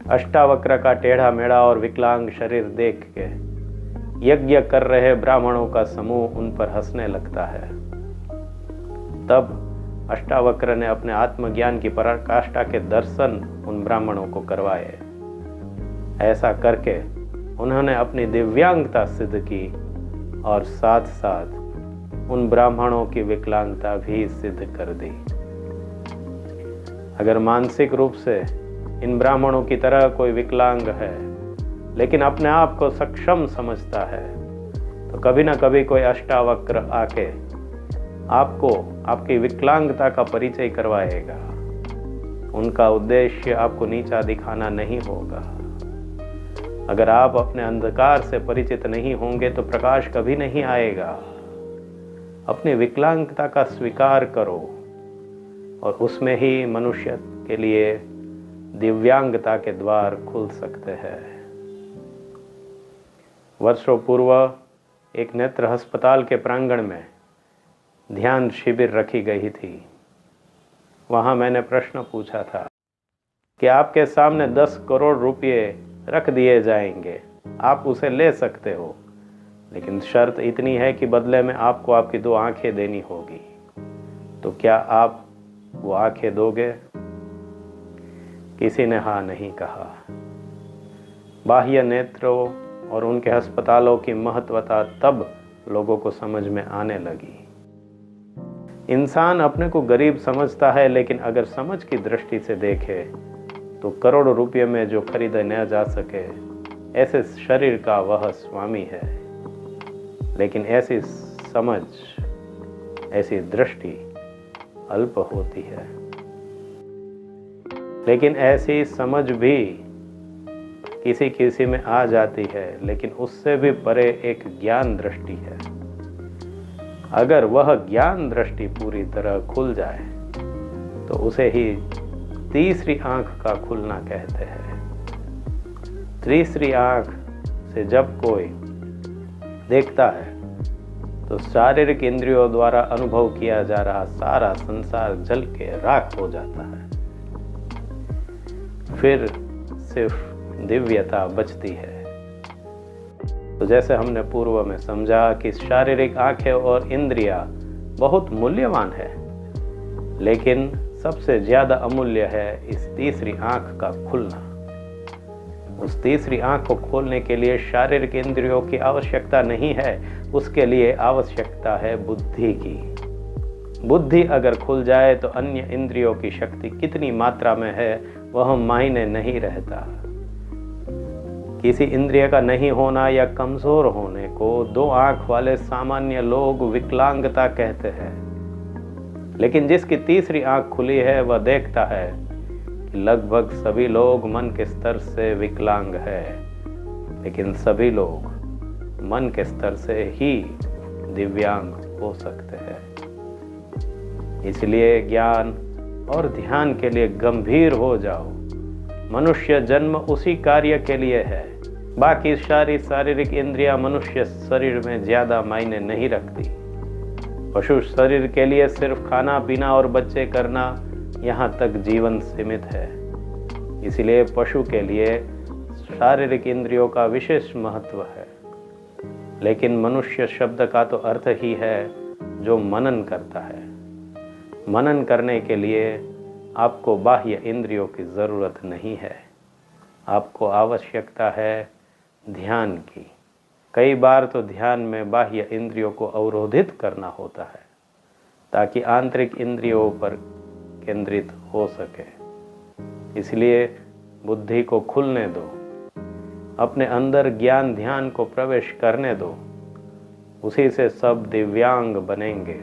अष्टावक्र का टेढ़ा मेढ़ा और विकलांग शरीर देख के यज्ञ कर रहे ब्राह्मणों का समूह उन पर हंसने लगता है। तब अष्टावक्र ने अपने आत्मज्ञान की पराकाष्ठा के दर्शन उन ब्राह्मणों को करवाए। ऐसा करके उन्होंने अपनी दिव्यांगता सिद्ध की और साथ साथ उन ब्राह्मणों की विकलांगता भी सिद्ध कर दी। अगर मानसिक रूप से इन ब्राह्मणों की तरह कोई विकलांग है लेकिन अपने आप को सक्षम समझता है, तो कभी ना कभी कोई अष्टावक्र आके आपको आपकी विकलांगता का परिचय करवाएगा। उनका उद्देश्य आपको नीचा दिखाना नहीं होगा। अगर आप अपने अंधकार से परिचित नहीं होंगे तो प्रकाश कभी नहीं आएगा। अपनी विकलांगता का स्वीकार करो और उसमें ही मनुष्य के लिए दिव्यांगता के द्वार खुल सकते हैं। वर्षों पूर्व एक नेत्र अस्पताल के प्रांगण में ध्यान शिविर रखी गई थी। वहाँ मैंने प्रश्न पूछा था कि आपके सामने 10 करोड़ रुपये रख दिए जाएंगे, आप उसे ले सकते हो, लेकिन शर्त इतनी है कि बदले में आपको आपकी 2 आंखें देनी होगी। तो क्या आप वो आंखें दोगे? किसी ने हाँ नहीं कहा। बाह्य नेत्रों और उनके अस्पतालों की महत्वता तब लोगों को समझ में आने लगी। इंसान अपने को गरीब समझता है, लेकिन अगर समझ की दृष्टि से देखे तो करोड़ों रुपये में जो खरीदा न जा सके ऐसे शरीर का वह स्वामी है। लेकिन ऐसी समझ, ऐसी दृष्टि अल्प होती है। लेकिन ऐसी समझ भी किसी किसी में आ जाती है, लेकिन उससे भी परे एक ज्ञान दृष्टि है। अगर वह ज्ञान दृष्टि पूरी तरह खुल जाए तो उसे ही तीसरी आंख का खुलना कहते हैं। तीसरी आंख से जब कोई देखता है तो शारीरिक इंद्रियों द्वारा अनुभव किया जा रहा सारा संसार जल के राख हो जाता है। फिर सिर्फ दिव्यता बचती है। तो जैसे हमने पूर्व में समझा कि शारीरिक आंखें और इंद्रियां बहुत मूल्यवान है, लेकिन सबसे ज्यादा अमूल्य है इस तीसरी आंख का खुलना। उस तीसरी आंख को खोलने के लिए शारीरिक इंद्रियों की आवश्यकता नहीं है, उसके लिए आवश्यकता है बुद्धि की। बुद्धि अगर खुल जाए तो अन्य इंद्रियों की शक्ति कितनी मात्रा में है वह मायने नहीं रहता। किसी इंद्रिय का नहीं होना या कमजोर होने को 2 आंख वाले सामान्य लोग विकलांगता कहते हैं, लेकिन जिसकी तीसरी आंख खुली है वह देखता है कि लगभग सभी लोग मन के स्तर से विकलांग है, लेकिन सभी लोग मन के स्तर से ही दिव्यांग हो सकते हैं। इसलिए ज्ञान और ध्यान के लिए गंभीर हो जाओ। मनुष्य जन्म उसी कार्य के लिए है। बाकी शारीरिक इंद्रियां मनुष्य शरीर में ज्यादा मायने नहीं रखती। पशु शरीर के लिए सिर्फ खाना पीना और बच्चे करना, यहाँ तक जीवन सीमित है। इसलिए पशु के लिए शारीरिक इंद्रियों का विशेष महत्व है। लेकिन मनुष्य शब्द का तो अर्थ ही है जो मनन करता है। मनन करने के लिए आपको बाह्य इंद्रियों की ज़रूरत नहीं है, आपको आवश्यकता है ध्यान की। कई बार तो ध्यान में बाह्य इंद्रियों को अवरोधित करना होता है ताकि आंतरिक इंद्रियों पर केंद्रित हो सके। इसलिए बुद्धि को खुलने दो, अपने अंदर ज्ञान ध्यान को प्रवेश करने दो, उसी से सब दिव्यांग बनेंगे।